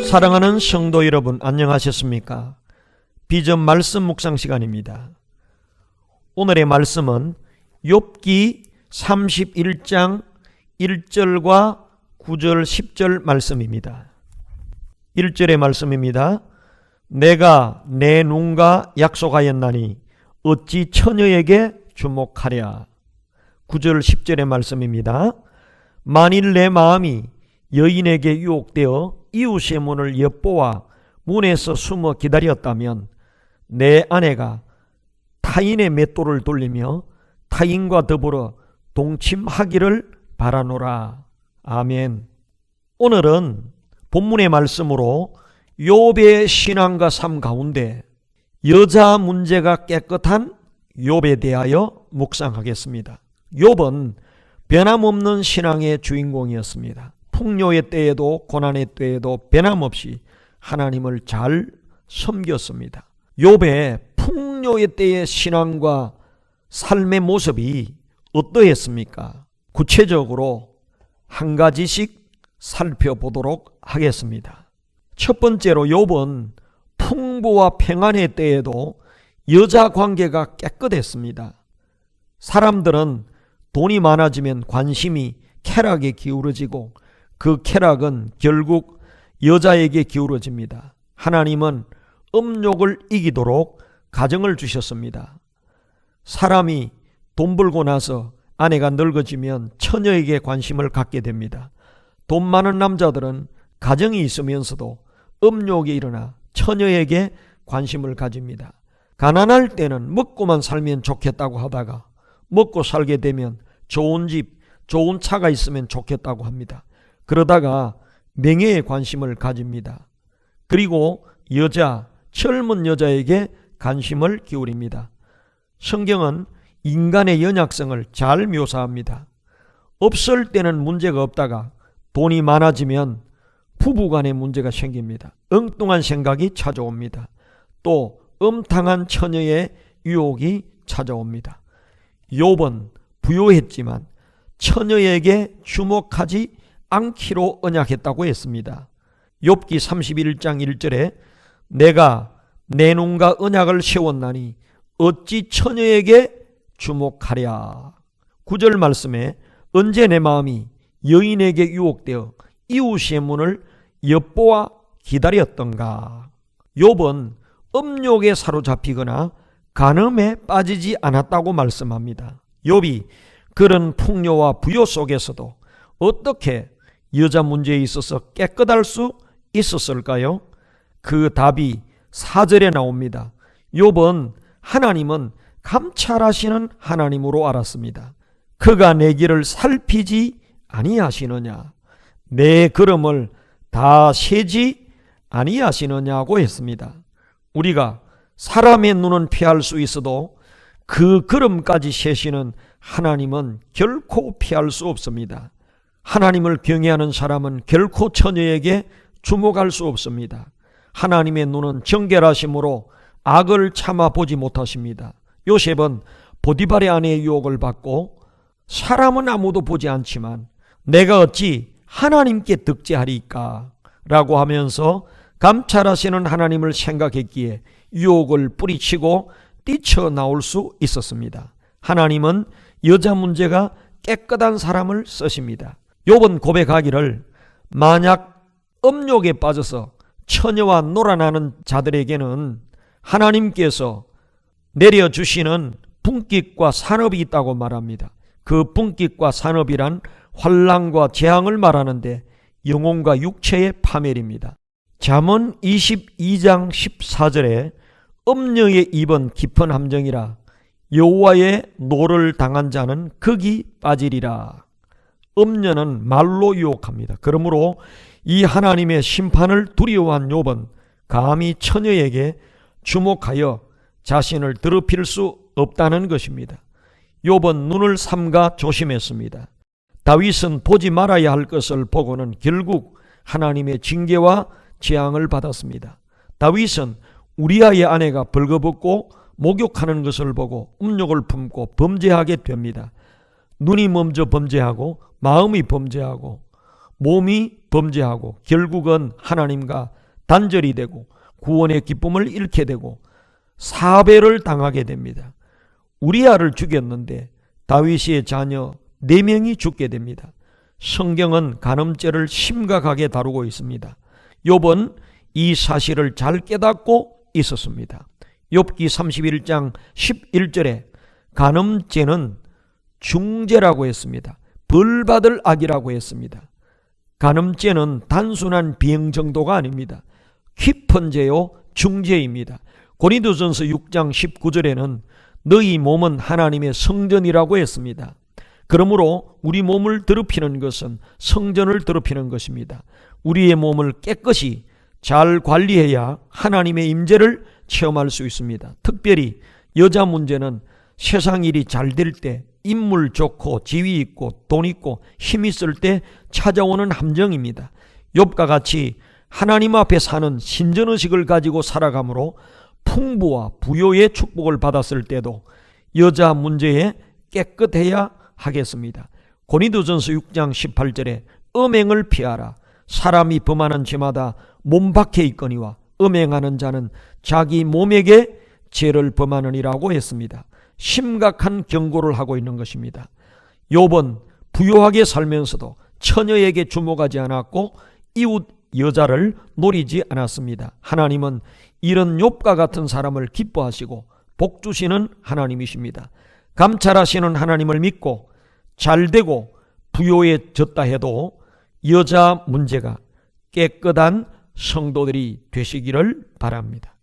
사랑하는 성도 여러분, 안녕하셨습니까? 비전 말씀 묵상 시간입니다. 오늘의 말씀은 욥기 31장 1절과 9절 10절 말씀입니다. 1절의 말씀입니다. 내가 내 눈과 약속하였나니 어찌 처녀에게 주목하랴. 9절 10절의 말씀입니다. 만일 내 마음이 여인에게 유혹되어 이웃의 문을 엿보아 문에서 숨어 기다렸다면 내 아내가 타인의 맷돌을 돌리며 타인과 더불어 동침하기를 바라노라. 아멘. 오늘은 본문의 말씀으로 욥의 신앙과 삶 가운데 여자 문제가 깨끗한 욥에 대하여 묵상하겠습니다. 욥은 변함없는 신앙의 주인공이었습니다. 풍요의 때에도 고난의 때에도 변함없이 하나님을 잘 섬겼습니다. 욥의 풍요의 때의 신앙과 삶의 모습이 어떠했습니까? 구체적으로 한 가지씩 살펴보도록 하겠습니다. 첫 번째로 욥은 풍부와 평안의 때에도 여자 관계가 깨끗했습니다. 사람들은 돈이 많아지면 관심이 쾌락에 기울어지고 그 쾌락은 결국 여자에게 기울어집니다. 하나님은 음욕을 이기도록 가정을 주셨습니다. 사람이 돈 벌고 나서 아내가 늙어지면 처녀에게 관심을 갖게 됩니다. 돈 많은 남자들은 가정이 있으면서도 음욕이 일어나 처녀에게 관심을 가집니다. 가난할 때는 먹고만 살면 좋겠다고 하다가 먹고 살게 되면 좋은 집, 좋은 차가 있으면 좋겠다고 합니다. 그러다가 명예에 관심을 가집니다. 그리고 젊은 여자에게 관심을 기울입니다. 성경은 인간의 연약성을 잘 묘사합니다. 없을 때는 문제가 없다가 돈이 많아지면 부부간의 문제가 생깁니다. 엉뚱한 생각이 찾아옵니다. 또 음탕한 처녀의 유혹이 찾아옵니다. 욥은 부유했지만 처녀에게 주목하지 않기로 언약했다고 했습니다. 욥기 31장 1절에 내가 내 눈과 언약을 세웠나니 어찌 처녀에게 주목하랴. 9절 말씀에 언제 내 마음이 여인에게 유혹되어 이웃의 문을 엿보아 기다렸던가. 욥은 음욕에 사로잡히거나 간음에 빠지지 않았다고 말씀합니다. 욥이 그런 풍요와 부요 속에서도 어떻게 여자 문제에 있어서 깨끗할 수 있었을까요? 그 답이 4절에 나옵니다. 욥은 하나님은 감찰하시는 하나님으로 알았습니다. 그가 내 길을 살피지 아니하시느냐, 내 걸음을 다 세지 아니하시느냐고 했습니다. 우리가 사람의 눈은 피할 수 있어도 그 걸음까지 세시는 하나님은 결코 피할 수 없습니다. 하나님을 경외하는 사람은 결코 처녀에게 주목할 수 없습니다. 하나님의 눈은 정결하심으로 악을 참아보지 못하십니다. 요셉은 보디발의 아내의 유혹을 받고 사람은 아무도 보지 않지만 내가 어찌 하나님께 득제하리까 라고 하면서 감찰하시는 하나님을 생각했기에 유혹을 뿌리치고 뛰쳐나올 수 있었습니다. 하나님은 여자 문제가 깨끗한 사람을 쓰십니다. 욥은 고백하기를 만약 음욕에 빠져서 처녀와 놀아나는 자들에게는 하나님께서 내려주시는 분깃과 산업이 있다고 말합니다. 그 분깃과 산업이란 환난과 재앙을 말하는데 영혼과 육체의 파멸입니다. 잠언 22장 14절에 음녀의 입은 깊은 함정이라 여호와의 노를 당한 자는 극이 빠지리라. 음녀는 말로 유혹합니다. 그러므로 이 하나님의 심판을 두려워한 욥은 감히 처녀에게 주목하여 자신을 더럽힐 수 없다는 것입니다. 욥은 눈을 삼가 조심했습니다. 다윗은 보지 말아야 할 것을 보고는 결국 하나님의 징계와 재앙을 받았습니다. 다윗은 우리아의 아내가 벌거벗고 목욕하는 것을 보고 음욕을 품고 범죄하게 됩니다. 눈이 먼저 범죄하고 마음이 범죄하고 몸이 범죄하고 결국은 하나님과 단절이 되고 구원의 기쁨을 잃게 되고 사배를 당하게 됩니다. 우리아를 죽였는데 다윗의 자녀 4명이 죽게 됩니다. 성경은 간음죄를 심각하게 다루고 있습니다. 욥은 이 사실을 잘 깨닫고 있었습니다. 욥기 31장 11절에 간음죄는 중죄라고 했습니다. 벌받을 악이라고 했습니다. 간음죄는 단순한 비행 정도가 아닙니다. 깊은 죄요 중죄입니다. 고린도전서 6장 19절에는 너희 몸은 하나님의 성전이라고 했습니다. 그러므로 우리 몸을 더럽히는 것은 성전을 더럽히는 것입니다. 우리의 몸을 깨끗이 잘 관리해야 하나님의 임재를 체험할 수 있습니다. 특별히 여자 문제는 세상 일이 잘 될 때, 인물 좋고 지위 있고 돈 있고 힘 있을 때 찾아오는 함정입니다. 욥과 같이 하나님 앞에 사는 신전의식을 가지고 살아가므로 풍부와 부요의 축복을 받았을 때도 여자 문제에 깨끗해야 하겠습니다. 고린도전서 6장 18절에 음행을 피하라. 사람이 범하는 죄마다 몸 밖에 있거니와 음행하는 자는 자기 몸에게 죄를 범하느니라고 했습니다. 심각한 경고를 하고 있는 것입니다. 욥은 부유하게 살면서도 처녀에게 주목하지 않았고 이웃 여자를 노리지 않았습니다. 하나님은 이런 욥과 같은 사람을 기뻐하시고 복 주시는 하나님이십니다. 감찰하시는 하나님을 믿고 잘되고 부요해졌다 해도 여자 문제가 깨끗한 성도들이 되시기를 바랍니다.